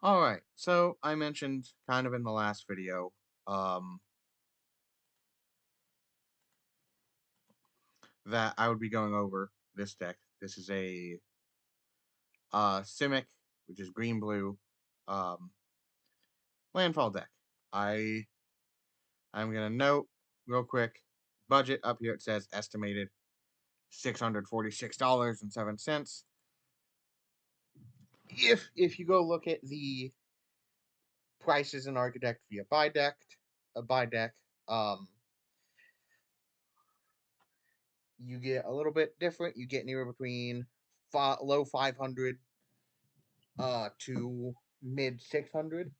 Alright, so I mentioned kind of in the last video, that I would be going over this deck. This is a Simic, which is green-blue, um, landfall deck. I'm gonna note real quick, budget up here it says estimated $646.07. If you go look at the prices in Architect via buy deck, um, you get a little bit different. You get anywhere between low 500 to mid 600.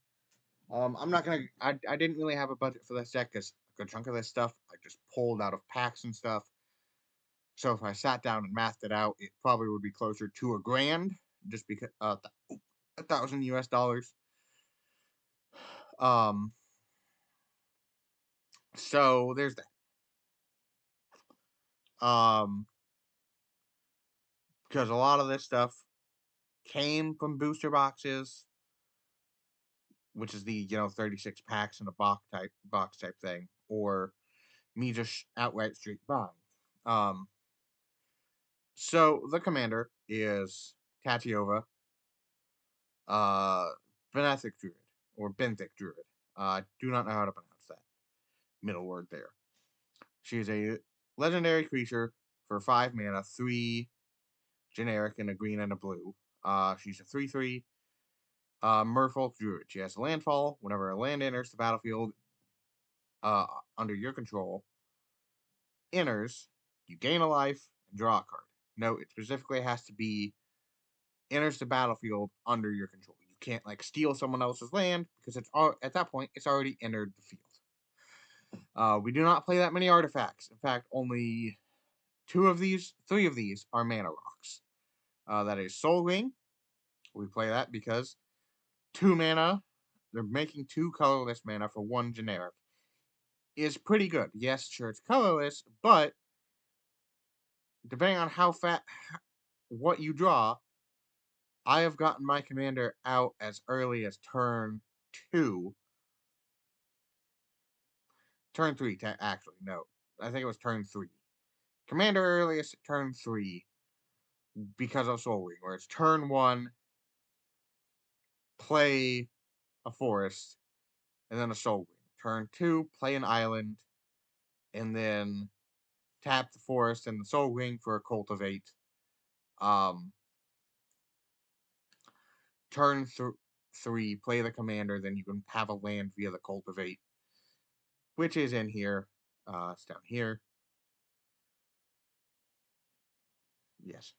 I'm not gonna. I didn't really have a budget for this deck because a good chunk of this stuff I just pulled out of packs and stuff. So if I sat down and mathed it out, it probably would be closer to $1,000, just because $1,000 US. Um, so there's that. Because a lot of this stuff came from booster boxes, which is the 36 packs in a box type thing, or me just outright straight buying. Um, so the commander is Tatyova, uh, Benthic Druid or Benthic Druid. Do not know how to pronounce that middle word there. She is a legendary creature for 5 mana, 3 generic and a green and a blue. She's a 3/3 Merfolk Druid. She has landfall. Whenever a land enters the battlefield under your control, enters, you gain a life and draw a card. No, it specifically has to be enters the battlefield under your control. You can't like steal someone else's land because it's at that point it's already entered the field. We do not play that many artifacts. In fact, only three of these are mana rocks. That is Soul Ring. We play that because 2 mana. They're making 2 colorless mana for 1 generic. Is pretty good. Yes, sure, it's colorless, but depending on how fat, what you draw, I have gotten my commander out as early as turn 2. Turn 3, actually, no. I think it was turn 3. Commander earliest at turn 3 because of Soul Ring, where it's turn 1, play a forest, and then a Soul Ring. Turn 2, play an island, and then tap the forest and the Soul Ring for a Cultivate. Um, turn 3, play the commander, then you can have a land via the Cultivate, which is in here. It's down here. Yes.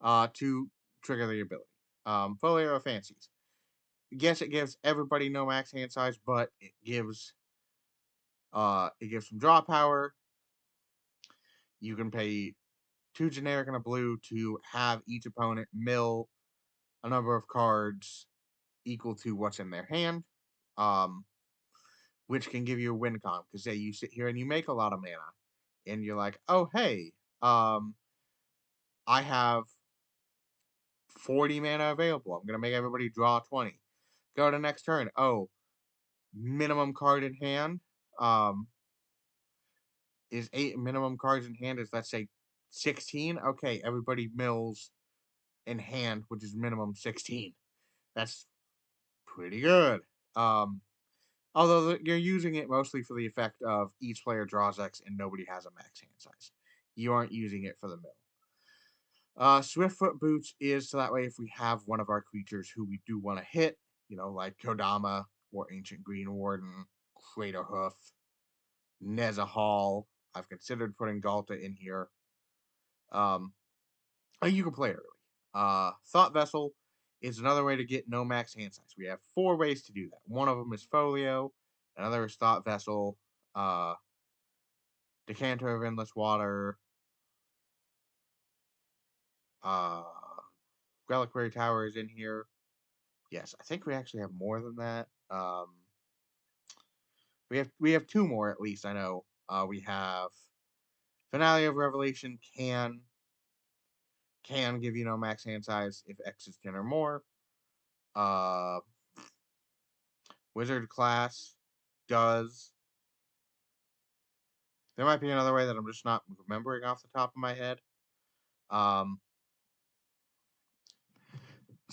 To trigger the ability. Folio of Fancies. Yes, it gives everybody no max hand size, but it gives some draw power. You can pay 2 generic and a blue to have each opponent mill a number of cards equal to what's in their hand. Which can give you a win con. Because say you sit here and you make a lot of mana, and you're like, oh hey, I have 40 mana available. I'm gonna make everybody draw 20. Go to next turn. Oh, minimum card in hand. Is 8 minimum cards in hand is, let's say, 16. Okay, everybody mills in hand, which is minimum 16. That's pretty good. Um, Although you're using it mostly for the effect of each player draws X and nobody has a max hand size. You aren't using it for the mill. Swiftfoot Boots is so that way if we have one of our creatures who we do want to hit, like Kodama or Ancient Green Warden, Crater Hoof, Nezahal. I've considered putting Galta in here. You can play early. Thought Vessel is another way to get no max hand size. We have 4 ways to do that. One of them is Folio, another is Thought Vessel, uh, Decanter of Endless Water, uh, Reliquary Tower is in here. Yes, I think we actually have more than that. We have 2 more at least. I know. We have Finale of Revelation can give you no max hand size if X is 10 or more. Uh, Wizard class does. There might be another way that I'm just not remembering off the top of my head. Um,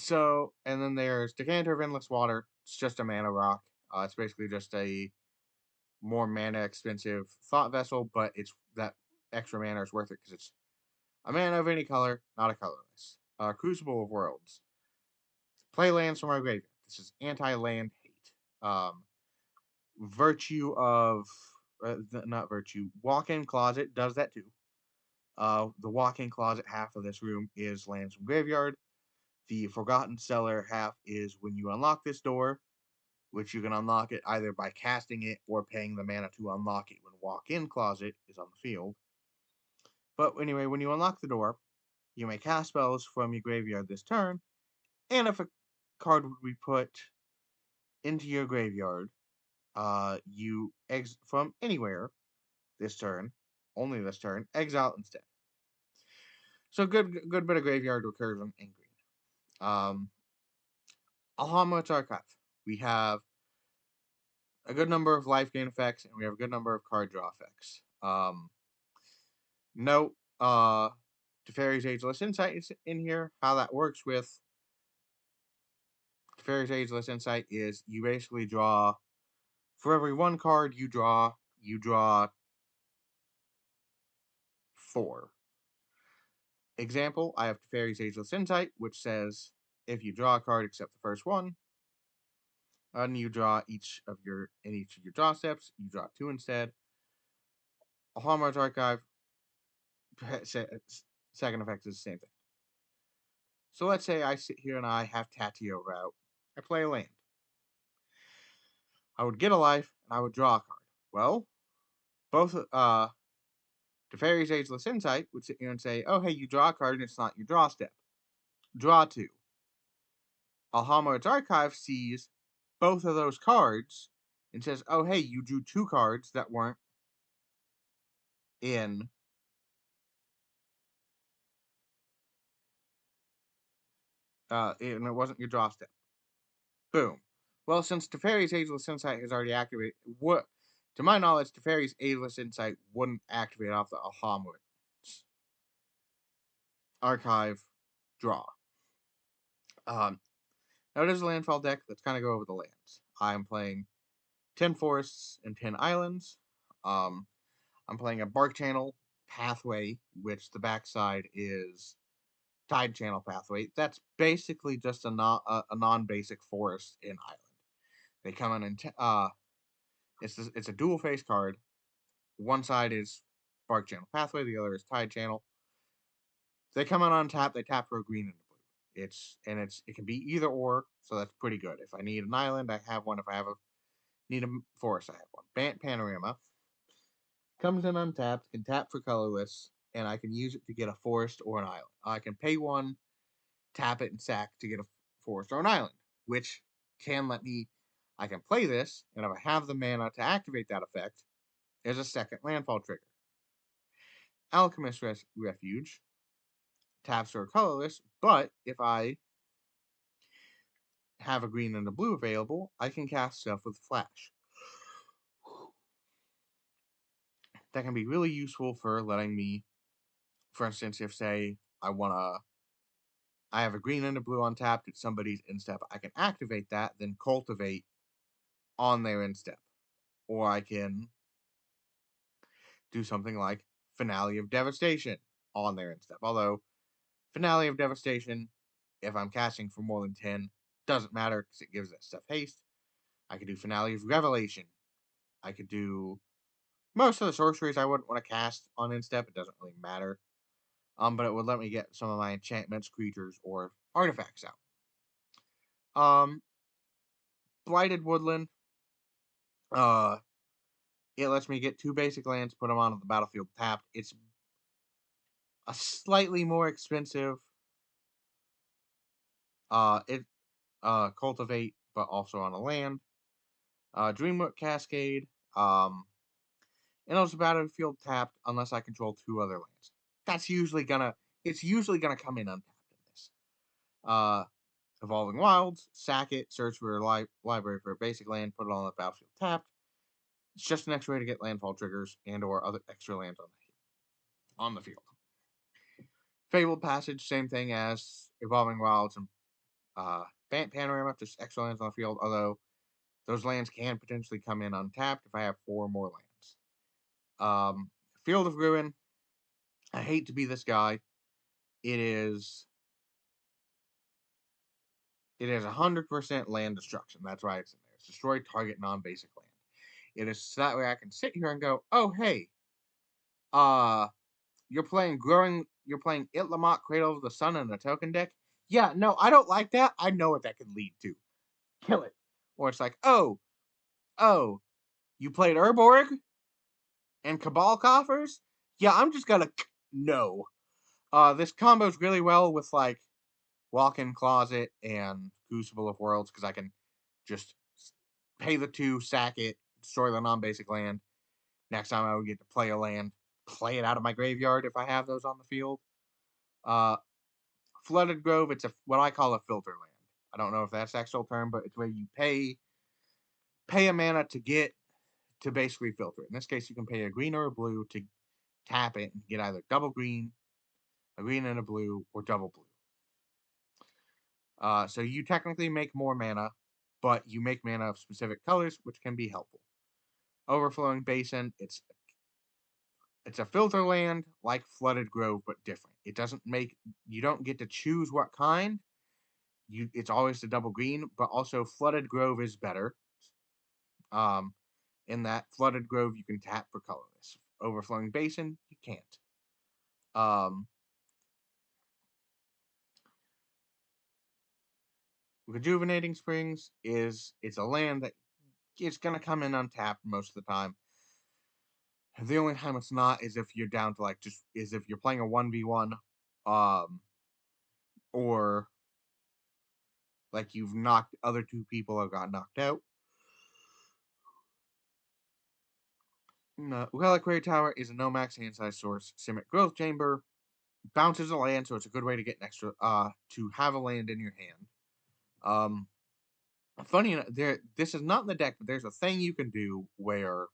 and then there's Decanter of Endless Water. It's just a mana rock. It's basically just a more mana expensive Thought Vessel, but it's that extra mana is worth it because it's a mana of any color, not a colorless. Crucible of Worlds. Play lands from our graveyard. This is anti-land hate. Virtue of not virtue. Walk-in closet does that too. The walk-in closet half of this room is lands from graveyard. The Forgotten Cellar half is when you unlock this door, which you can unlock it either by casting it or paying the mana to unlock it when walk-in closet is on the field. But anyway, when you unlock the door, you may cast spells from your graveyard this turn, and if a card would be put into your graveyard, you from anywhere this turn, only this turn, exile instead. So good bit of graveyard recursion in green. Alhamma's Archive. We have a good number of life gain effects, and we have a good number of card draw effects. Note, Teferi's Ageless Insight is in here. How that works with Teferi's Ageless Insight is you basically draw, for every one card you draw 4. Example, I have Teferi's Ageless Insight, which says if you draw a card except the first one, and you draw each of your draw steps, you draw 2 instead. Alhamma's Archive, second effect is the same thing. So let's say I sit here and I have Tatyova out. I play a land. I would get a life and I would draw a card. Well, both Teferi's Ageless Insight would sit here and say, oh, hey, you draw a card and it's not your draw step. Draw 2. Alhamma's Archive sees both of those cards and says, oh, hey, you drew 2 cards that weren't in and it wasn't your draw step. Boom. Well, since Teferi's Ageless Insight has already activated, to my knowledge, Teferi's Ageless Insight wouldn't activate off the Alhamma's Archive draw. Now it is a landfall deck. Let's kind of go over the lands. I'm playing 10 forests and 10 islands. I'm playing a Bark Channel Pathway, which the backside is Tide Channel Pathway. That's basically just a non-basic forest in island. They come in it's a dual face card. One side is Bark Channel Pathway, the other is Tide Channel. They come in on tap. They tap for a green and a blue. It can be either or, so that's pretty good. If I need an island, I have one. If I need a forest, I have one. Bant Panorama comes in untapped, can tap for colorless, and I can use it to get a forest or an island. I can pay 1, tap it, and sack to get a forest or an island, which can let me. I can play this, and if I have the mana to activate that effect, there's a second landfall trigger. Alchemist Refuge taps are colorless, but if I have a green and a blue available, I can cast stuff with flash. That can be really useful for letting me, for instance, if say I have a green and a blue untapped, it's somebody's instep, I can activate that, then cultivate on their instep. Or I can do something like Finale of Devastation on their instep. Although, Finale of Devastation, if I'm casting for more than 10, doesn't matter because it gives that stuff haste. I could do Finale of Revelation. I could do most of the sorceries I wouldn't want to cast on instep. It doesn't really matter. But it would let me get some of my enchantments, creatures, or artifacts out. Blighted Woodland. It lets me get 2 basic lands, put them onto the battlefield tapped. It's a slightly more expensive cultivate, but also on a land. Dreamwood Cascade. And also battlefield tapped unless I control 2 other lands. It's usually gonna come in untapped in this. Evolving Wilds, sack it, search for a library for a basic land, put it on the battlefield tapped. It's just an extra way to get landfall triggers and or other extra lands on the field. Fabled Passage, same thing as Evolving Wilds and Panorama, just extra lands on the field, although those lands can potentially come in untapped if I have 4 more lands. Field of Ruin, I hate to be this guy. It is 100% land destruction. That's why it's in there. It's destroy target non-basic land. It is so that way I can sit here and go, oh hey, you're playing Itlamok, Cradle of the Sun in a token deck. Yeah, no, I don't like that. I know what that could lead to. Kill it. Or it's like, oh, you played Urborg and Cabal Coffers? Yeah, I'm just gonna no. This combos really well with like Walk-in Closet and Crucible of Worlds because I can just pay the 2, sack it, destroy the non-basic land. Next time I would get to play a land, play it out of my graveyard if I have those on the field. Flooded Grove, it's what I call a filter land. I don't know if that's the actual term, but it's where you pay a mana to basically filter it. In this case, you can pay a green or a blue to tap it and get either double green, a green and a blue, or double blue. So you technically make more mana, but you make mana of specific colors, which can be helpful. Overflowing Basin, it's a filter land like Flooded Grove, but different. You don't get to choose what kind. It's always the double green, but also Flooded Grove is better. In that Flooded Grove you can tap for colorless. Overflowing Basin, you can't. Rejuvenating Springs it's a land that it's gonna come in untapped most of the time. The only time it's not is if you're down to if you're playing a 1v1, or like you've knocked other 2 people or got knocked out. Reliquary Tower is a no max hand size source. Simic Growth Chamber bounces a land, so it's a good way to get an extra to have a land in your hand. Funny enough, this is not in the deck, but there's a thing you can do where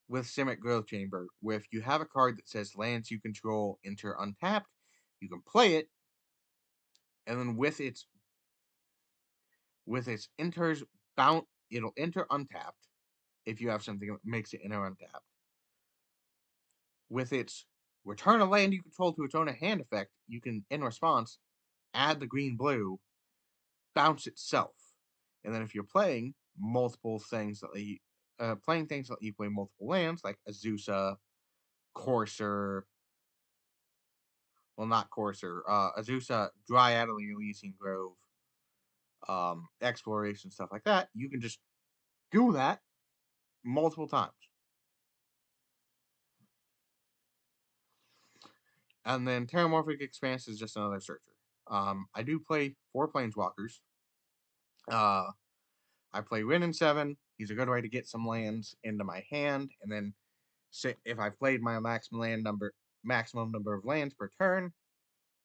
with Simic Growth Chamber, where if you have a card that says lands you control enter untapped, you can play it, and then with its enters bounce, it'll enter untapped if you have something that makes it enter untapped. With its return a land you control to its own hand effect, you can, in response, add the green blue, bounce itself. And then if you're playing multiple things that let you play multiple lands, like Azusa, Courser, well, not Courser, Azusa, Dryad of the Elysian Grove, Exploration, stuff like that, you can just do that multiple times. And then Terramorphic Expanse is just another searcher. I do play 4 Planeswalkers. I play Win in 7. He's a good way to get some lands into my hand, and then if I've played my maximum number of lands per turn,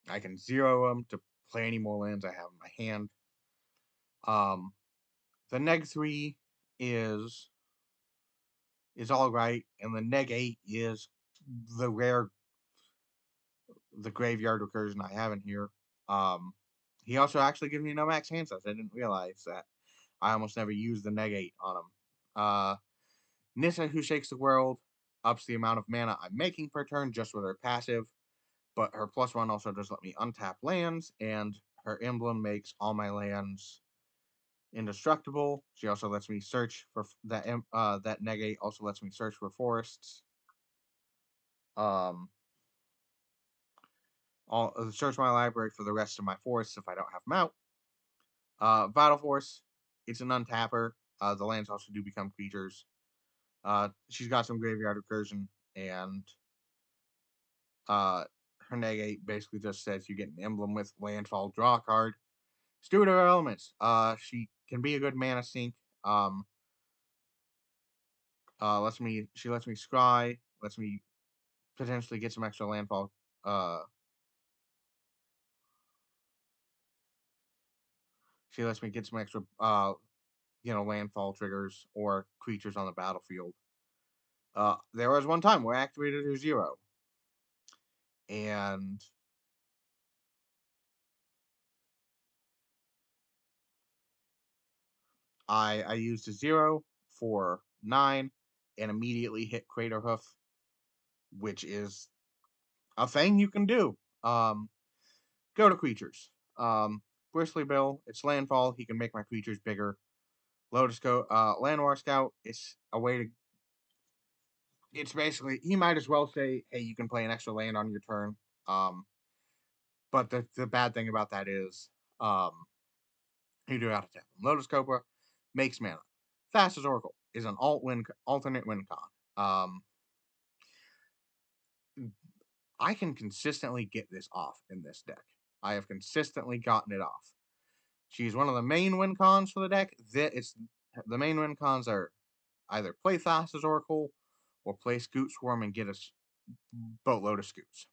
I can zero them to play any more lands I have in my hand. The neg 3 is all right, and the neg 8 is the graveyard recursion I have in here. He also actually gives me no max hand size. I didn't realize that. I almost never use the neg 8 on him. Nissa, Who Shakes the World, ups the amount of mana I'm making per turn just with her passive, but her +1 also does let me untap lands, and her emblem makes all my lands indestructible. She also lets me search for that neg 8 also lets me search for forests. I'll search my library for the rest of my forests if I don't have them out. Vital Force, it's an untapper. The lands also do become creatures. She's got some graveyard recursion, and her neg 8 basically just says you get an emblem with landfall, draw a card. Steward of Elements. She can be a good mana sink. She lets me scry, lets me potentially get some extra landfall She lets me get some extra, landfall triggers or creatures on the battlefield. There was one time where I activated her 0, and I used a 0 for 9 and immediately hit Crater Hoof, which is a thing you can do. Go to creatures. Bristly Bill, it's landfall. He can make my creatures bigger. Landwar Scout, it's a way to. It's basically, he might as well say, hey, you can play an extra land on your turn. Um, but the bad thing about that is, you do have to tap him. Lotus Cobra makes mana. Fast as Oracle is an alternate win con. I can consistently get this off in this deck. I have consistently gotten it off. She's one of the main win cons for the deck. The main win cons are either play Fast as Oracle or play Scoot Swarm and get a boatload of Scoots.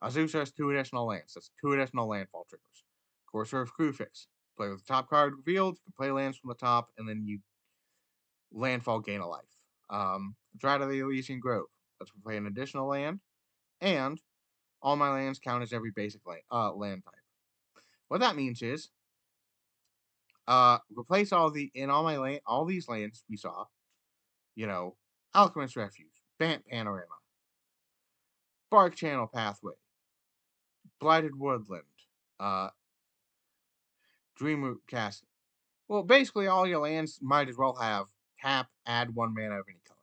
Azusa has 2 additional lands. That's 2 additional landfall triggers. Courser of Crewfix. Play with the top card revealed. You can play lands from the top, and then you landfall gain a life. Drought of the Elysian Grove. Let's play an additional land, and all my lands count as every basic land type. What that means is, replace all these lands we saw. Alchemist Refuge, Bant Panorama, Bark Channel Pathway, Blighted Woodland, uh, Dreamroot Casket. Well, basically all your lands might as well have tap, add 1 mana of any color.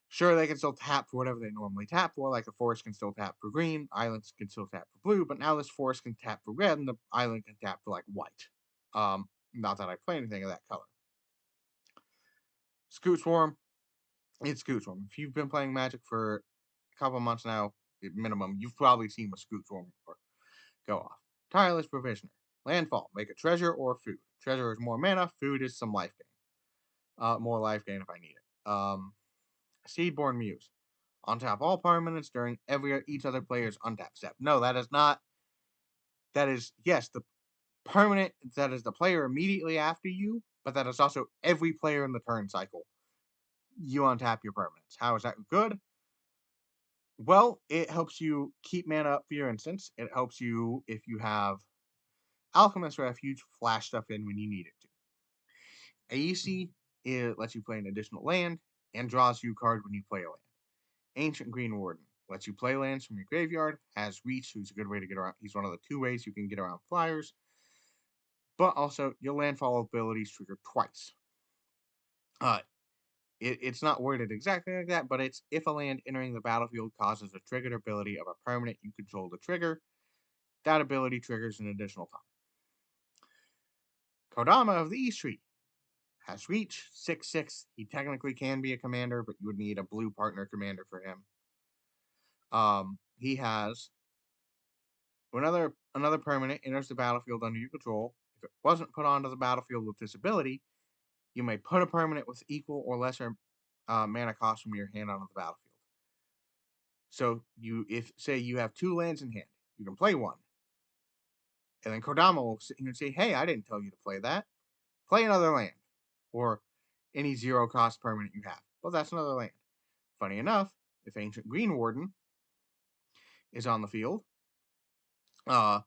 Sure, they can still tap for whatever they normally tap for, like a forest can still tap for green, islands can still tap for blue, but now this forest can tap for red, and the island can tap for, like, white. Not that I play anything of that color. Scoot Swarm, it's Scoot Swarm. If you've been playing Magic for a couple months now, at minimum, you've probably seen a Scoot Swarm before. Go off. Tireless Provisioner. Landfall, make a treasure or food. Treasure is more mana, food is some life gain. More life gain if I need it. Seedborn Muse. Untap all permanents during each other player's untap step. No, that is not. That is, yes, the permanent that is the player immediately after you, but that is also every player in the turn cycle. You untap your permanents. How is that good? Well, it helps you keep mana up for your instance. It helps you if you have Alchemist Refuge, flash stuff in when you need it to. AEC, it lets you play an additional land and draws you a card when you play a land. Ancient Green Warden lets you play lands from your graveyard, has reach, who's a good way to get around. He's one of the 2 ways you can get around flyers. But also, your landfall abilities trigger twice. It's not worded exactly like that, but it's if a land entering the battlefield causes a triggered ability of a permanent you control to trigger, that ability triggers an additional time. Kodama of the East Tree has reach, 6/6. He technically can be a commander, but you would need a blue partner commander for him. He has another permanent enters the battlefield under your control. If it wasn't put onto the battlefield with this ability, you may put a permanent with equal or lesser mana cost from your hand onto the battlefield. So if say you have 2 lands in hand, you can play one, and then Kodama will sit here and say, "Hey, I didn't tell you to play that. Play another land, or any 0 cost permanent you have." Well, that's another land. Funny enough, if Ancient Green Warden is on the field, uh,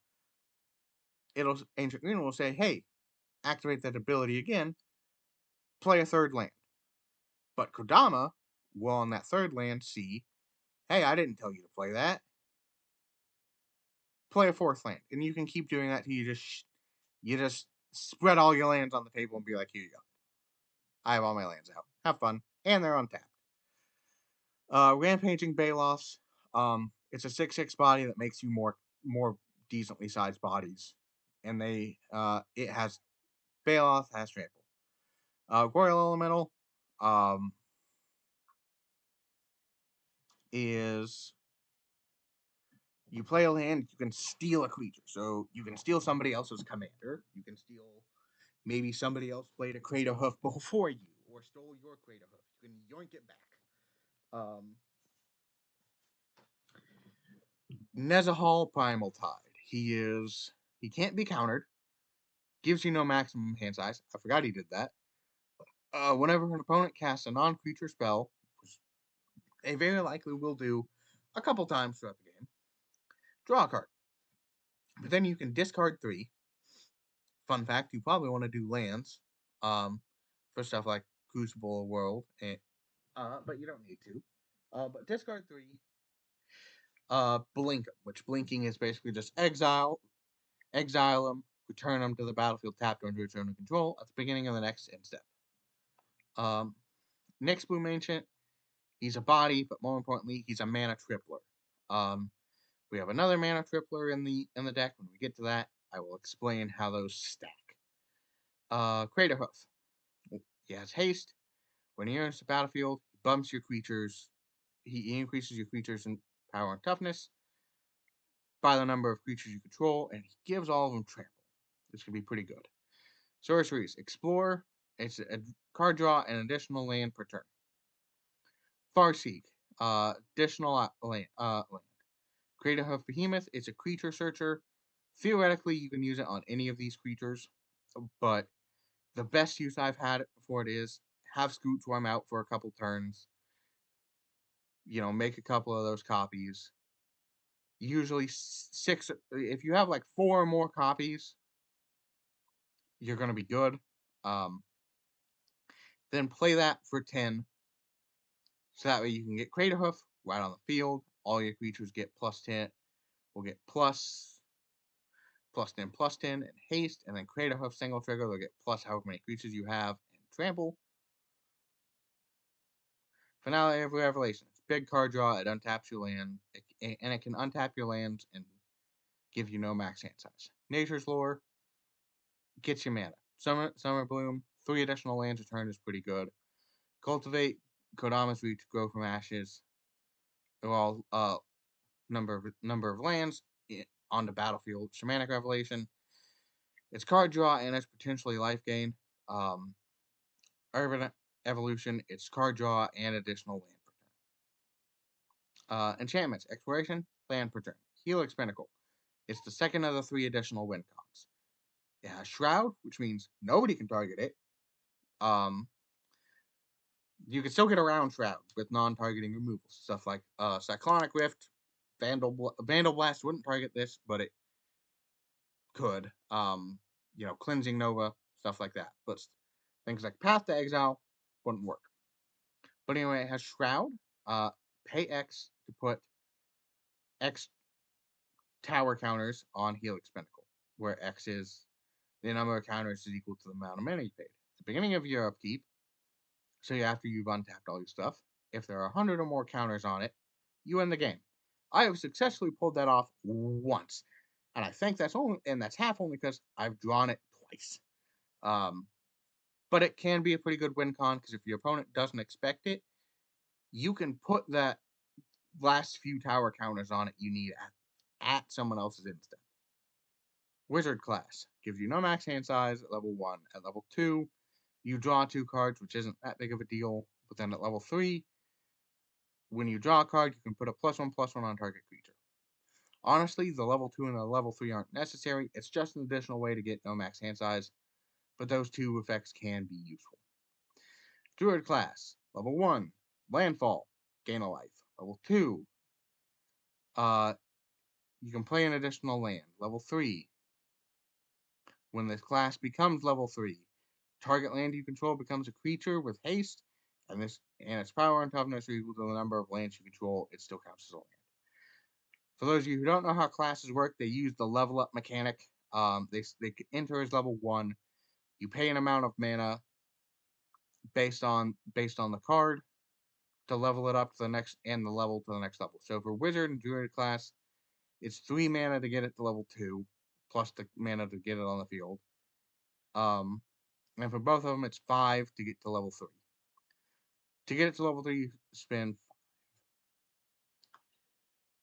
Ancient Green will say, "Hey, activate that ability again. Play a 3rd land." But Kodama will on that 3rd land see, "Hey, I didn't tell you to play that. Play a 4th land," and you can keep doing that till you just spread all your lands on the table and be like, "Here you go. I have all my lands out. Have fun," and they're untapped. Rampaging Baloths. It's a 6/6 body that makes you more decently sized bodies, and it has Baloth has trample. Royal Elemental is you play a land, you can steal a creature. So you can steal somebody else's commander. You can steal maybe somebody else played a Crater Hoof before you or stole your Crater Hoof. You can yoink it back. Nezahal Primal Tide. He can't be countered. Gives you no maximum hand size. I forgot he did that. Whenever an opponent casts a non-creature spell, which they very likely will do a couple times throughout the game, draw a card. But then you can discard 3. Fun fact, you probably want to do lands for stuff like Crucible World, but you don't need to. But discard 3, blink them, which blinking is basically just exile them, return them to the battlefield tapped under its own control at the beginning of the next end step. Next Bloom Ancient, he's a body, but more importantly, he's a mana tripler. We have another mana tripler in the deck. When we get to that, I will explain how those stack. Craterhoof. He has haste. When he enters the battlefield, he bumps your creatures. He increases your creatures in power and toughness by the number of creatures you control, and he gives all of them trample. This can be pretty good. Sorceries. Explore. It's a card draw and additional land per turn. Farseek. Additional land. Craterhoof Behemoth. It's a creature searcher. Theoretically, you can use it on any of these creatures, but the best use I've had for it is have Scoot swarm out for a couple turns. Make a couple of those copies. Usually 6. If you have like 4 or more copies, you're gonna be good. Then play that for 10, so that way you can get Craterhoof right on the field. All your creatures get +10. Will get +10, +10, and haste, and then Craterhoof single trigger. They'll get plus however many creatures you have and trample. Finale of Revelation. It's big card draw. It untaps your land, and it can untap your lands and give you no max hand size. Nature's Lore gets you mana. Summer Bloom, 3 additional lands a turn is pretty good. Cultivate, Kodama's Reach, Grow from Ashes. They're all number of lands on the battlefield. Shamanic Revelation. It's card draw and it's potentially life gain. Urban Evolution. It's card draw and additional land per turn. Enchantments. Exploration. Land per turn. Helix Pinnacle. It's the second of the 3 additional win cons. It has Shroud, which means nobody can target it. You can still get around Shroud with non-targeting removals. Stuff like Cyclonic Rift, Vandal Blast wouldn't target this, but it could. Cleansing Nova, stuff like that. But things like Path to Exile wouldn't work. But anyway, it has Shroud. Pay X to put X tower counters on Helix Pinnacle, where X is the number of counters is equal to the amount of mana you paid. At the beginning of your upkeep, so after you've untapped all your stuff, if there are 100 or more counters on it, you win the game. I have successfully pulled that off once, and I think that's half only because I've drawn it twice. But it can be a pretty good win con because if your opponent doesn't expect it, you can put that last few tower counters on it you need at someone else's instant. Wizard class gives you no max hand size at level 1. At level 2, you draw 2 cards, which isn't that big of a deal. But then at level 3, when you draw a card, you can put a +1/+1 on target creature. Honestly, the level 2 and the level 3 aren't necessary. It's just an additional way to get no max hand size, but those 2 effects can be useful. Druid class, level 1, landfall, gain a life. Level 2, you can play an additional land. Level 3, when this class becomes level 3, target land you control becomes a creature with haste, and its power and toughness are equal to the number of lands you control. It still counts as a land. For those of you who don't know how classes work, they use the level up mechanic. They enter as level 1. You pay an amount of mana based on the card to level it up to the next and the level to the next level. So for Wizard and Druid class, it's 3 mana to get it to level 2, plus the mana to get it on the field. And for both of them, it's 5 to get to level 3. To get it to level 3,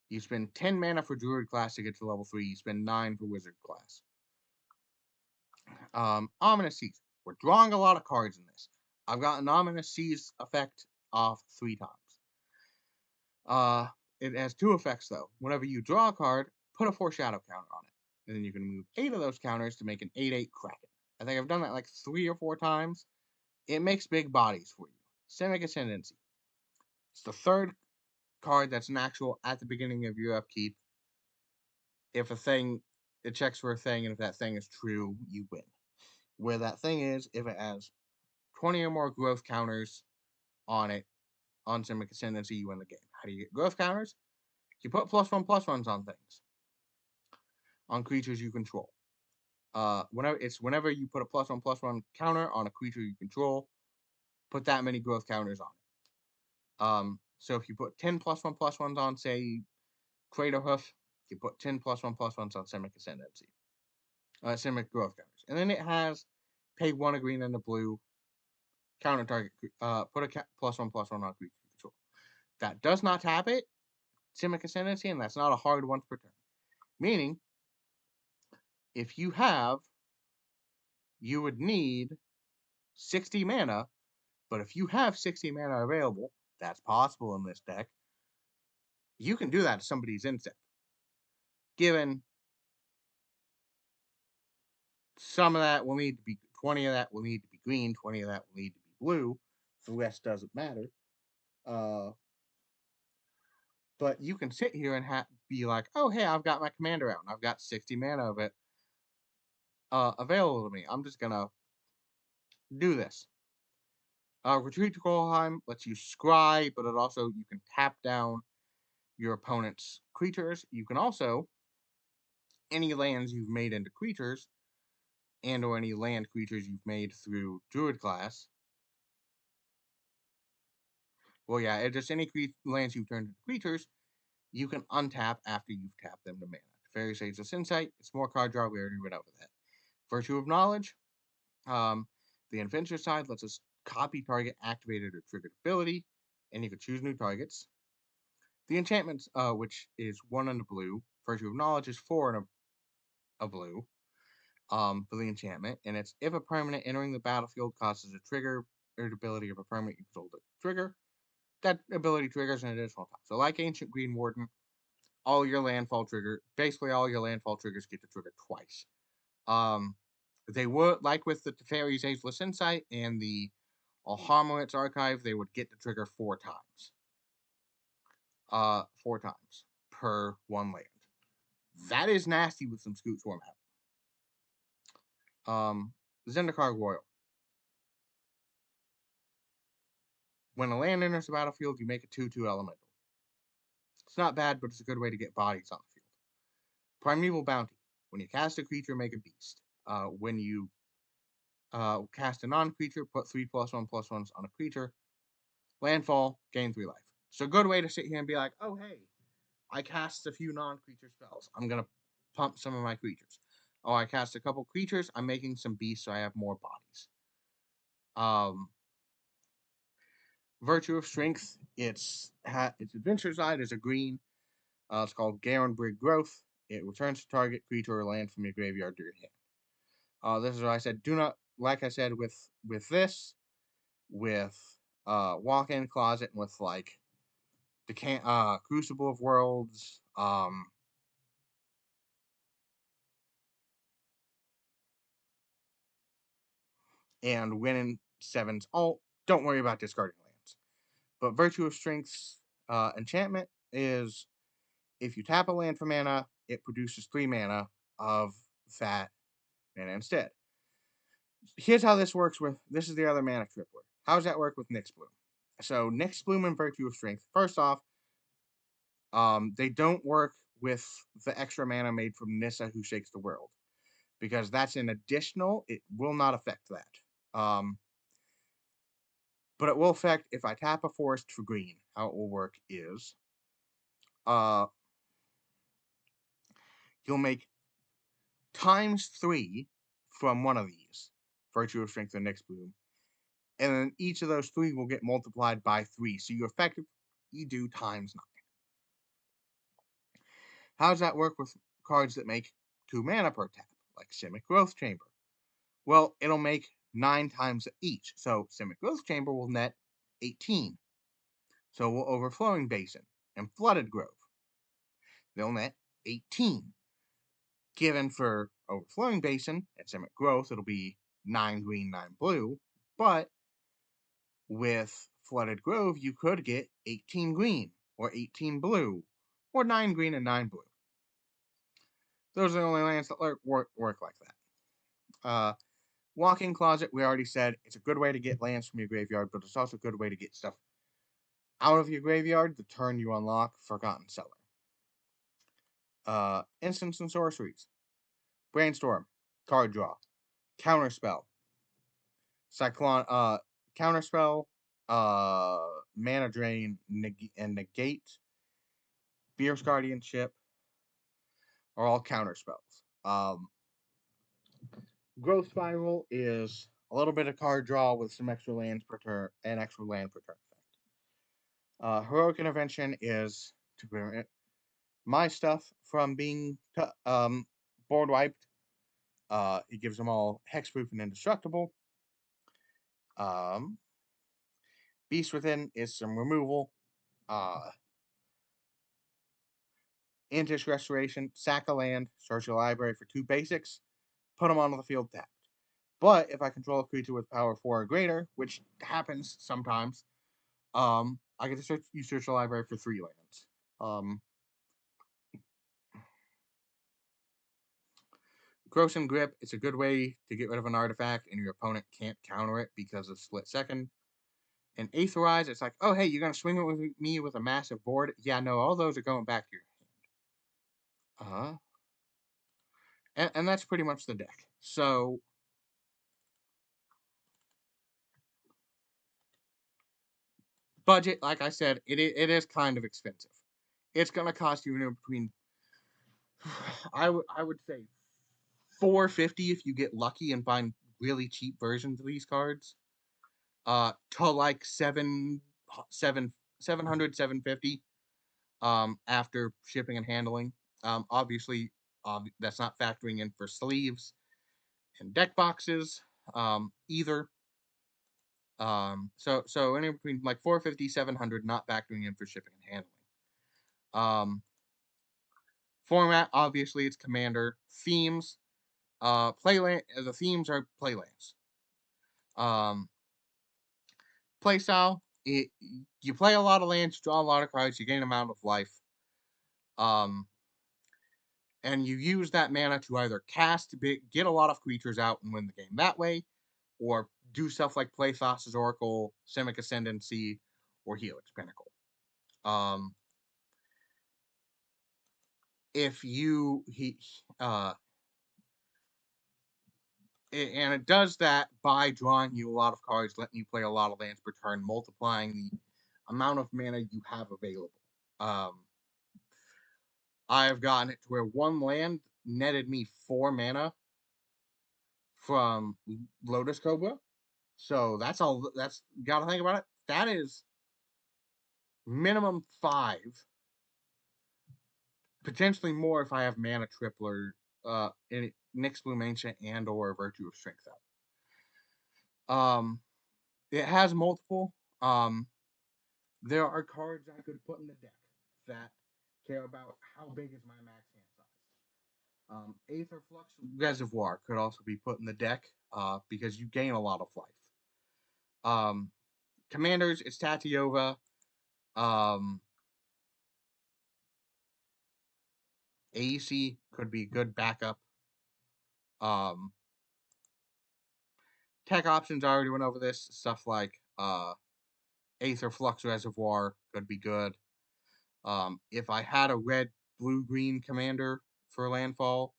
you spend 10 mana for Druid class to get to level 3. You spend 9 for Wizard class. Ominous Seas. We're drawing a lot of cards in this. I've got an Ominous Seas effect off 3 times. It has 2 effects, though. Whenever you draw a card, put a Foreshadow counter on it. and then you can move 8 of those counters to make an 8/8 Kraken. I think I've done that like 3 or 4 times. It makes big bodies for you. Simic Ascendancy. It's the third card that's an actual at the beginning of your upkeep. If a thing, it checks for a thing, and if that thing is true, you win. Where that thing is, if it has 20 or more growth counters on it, on Simic Ascendancy, you win the game. How do you get growth counters? You put +1/+1s on things, on creatures you control. Whenever you put a +1/+1 counter on a creature you control, put that many growth counters on it. So if you put 10 +1/+1s on, say, Craterhoof, you put 10 +1/+1s on Simic Ascendancy. Simic growth counters. And then it has pay 1 a green and a blue, counter target, put a +1/+1 on creature you control. That does not tap it, Simic Ascendancy, and that's not a hard once per turn. Meaning, if you would need 60 mana, but if you have 60 mana available, that's possible in this deck, you can do that to somebody's Instep. Given some of that will need to be, 20 of that will need to be green, 20 of that will need to be blue, the rest doesn't matter. But you can sit here and be like, oh, hey, I've got my commander out, and I've got 60 mana of it available to me. I'm just going to do this. Retreat to Kohlheim lets you scry, but it also, you can tap down your opponent's creatures. You can also, any lands you've made into creatures, and or any land creatures you've made through Druid class. Well, yeah, just any lands you've turned into creatures, you can untap after you've tapped them to mana. Fairy Sage's Insight, it's more card draw, we already went over that. Virtue of Knowledge, the adventure side lets us copy target activated or triggered ability, and you can choose new targets. The enchantments, which is 1 and a blue, Virtue of Knowledge is 4 and a blue, for the enchantment, and it's if a permanent entering the battlefield causes a trigger or ability of a permanent you control to trigger, that ability triggers an additional time. So like Ancient Green Warden, basically all your landfall triggers get to trigger twice. They would, like with the Teferi's Ageless Insight and the Alhammarit's Archive, they would get to trigger 4 times. 4 times per 1 land. That is nasty with some Scoot format. Zendikar Royal. When a land enters the battlefield, you make a 2/2 elemental. It's not bad, but it's a good way to get bodies on the field. Primeval Bounty. When you cast a creature, make a beast. When you cast a non-creature, put 3 +1/+1s on a creature. Landfall, gain 3 life. So a good way to sit here and be like, oh, hey, I cast a few non-creature spells. I'm going to pump some of my creatures. Oh, I cast a couple creatures. I'm making some beasts so I have more bodies. Virtue of Strength, its adventure side is a green. It's called Garen Brig Growth. It returns to target creature or land from your graveyard to your hand. This is what I said. Do not, like I said, with this, with Walk-In Closet, and with like the Crucible of Worlds, and Win 7's alt, don't worry about discarding lands. But Virtue of Strength's enchantment is if you tap a land for mana, it produces 3 mana of that mana instead. Here's how this works this is the other mana tripler. How does that work with Nyx Bloom? So Nyx Bloom and Virtue of Strength, first off, they don't work with the extra mana made from Nissa Who Shakes the World, because that's an additional, it will not affect that. But it will affect if I tap a forest for green. How it will work is you'll make ×3 from one of these, Virtue of Strength and Nyx Bloom, and then each of those 3 will get multiplied by 3. So you effectively do ×9. How does that work with cards that make 2 mana per tap, like Simic Growth Chamber? Well, it'll make 9 times each. So Simic Growth Chamber will net 18. So will Overflowing Basin and Flooded Grove. They'll net 18. Given for Overflowing Basin and Simic Growth, it'll be 9 green, 9 blue. But with Flooded Grove, you could get 18 green, or 18 blue, or 9 green and 9 blue. Those are the only lands that work like that. Walk-in Closet, we already said, it's a good way to get lands from your graveyard, but it's also a good way to get stuff out of your graveyard the turn you unlock Forgotten Cellar. Instants and Sorceries. Brainstorm. Card Draw. Counterspell. Cyclone. Counterspell. Mana Drain and Negate. Fierce Guardianship are all counterspells. Growth Spiral is a little bit of card draw with some extra lands per turn and extra land per turn effect. Heroic Intervention is to prevent my stuff from being board wiped. It gives them all hexproof and indestructible. Beast Within is some removal. Antish Restoration, sack a land, search your library for 2 basics, put them onto the field tapped. But if I control a creature with power 4 or greater, which happens sometimes, I get to search the library for 3 lands. Gross Grip, it's a good way to get rid of an artifact and your opponent can't counter it because of split second. And Aetherize, it's like, oh hey, you're gonna swing it with me with a massive board? Yeah, no, all those are going back to your hand. And that's pretty much the deck. So budget, like I said, it is kind of expensive. It's gonna cost you between I would say $450 if you get lucky and find really cheap versions of these cards. To like 750 after shipping and handling. Obviously, that's not factoring in for sleeves and deck boxes either. So anywhere between like 450, 700, not factoring in for shipping and handling. Format, obviously, it's Commander. Themes, playland. The themes are playlands. Playstyle, you play a lot of lands, draw a lot of cards, you gain an amount of life. And you use that mana to either get a lot of creatures out and win the game that way, or do stuff like play Thassa's Oracle, Simic Ascendancy, or Helix Pinnacle. If you and it does that by drawing you a lot of cards, letting you play a lot of lands per turn, multiplying the amount of mana you have available. I've gotten it to where 1 land netted me 4 mana from Lotus Cobra. So that's all. That's gotta think about it. That is minimum 5, potentially more if I have Mana Tripler, in Nyx Bloom Ancient and or Virtue of Strength out. It has multiple. There are cards I could put in the deck that care about how big is my max hand size. Aether Flux Reservoir could also be put in the deck because you gain a lot of life. Commanders, it's Tatyova. AEC could be good backup. Tech options, I already went over this. Stuff like Aether Flux Reservoir could be good. If I had a red, blue, green commander for landfall,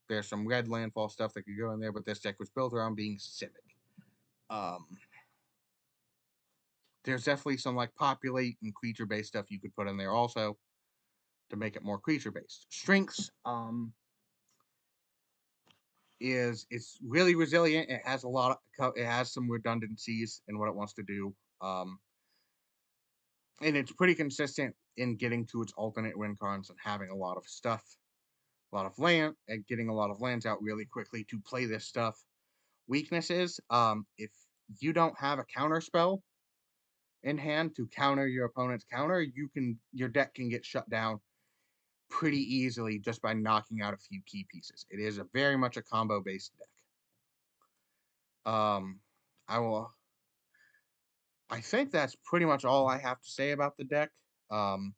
there's some red landfall stuff that could go in there, but this deck was built around being Civic. There's definitely some like populate and creature based stuff you could put in there also to make it more creature based. Strengths it's really resilient. It has it has some redundancies in what it wants to do. And it's pretty consistent in getting to its alternate win cards and having a lot of stuff, a lot of land, and getting a lot of lands out really quickly to play this stuff. Weaknesses, if you don't have a counter spell in hand to counter your opponent's counter, your deck can get shut down pretty easily just by knocking out a few key pieces. It is a very much a combo based deck. Um, I will. I think that's pretty much all I have to say about the deck. Um,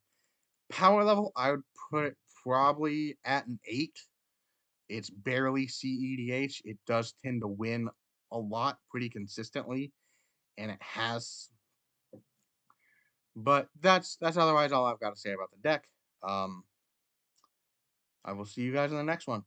Power level, I would put it probably at an 8. It's barely CEDH. It does tend to win a lot pretty consistently, and it has. But that's otherwise all I've got to say about the deck. Um, I will see you guys in the next one.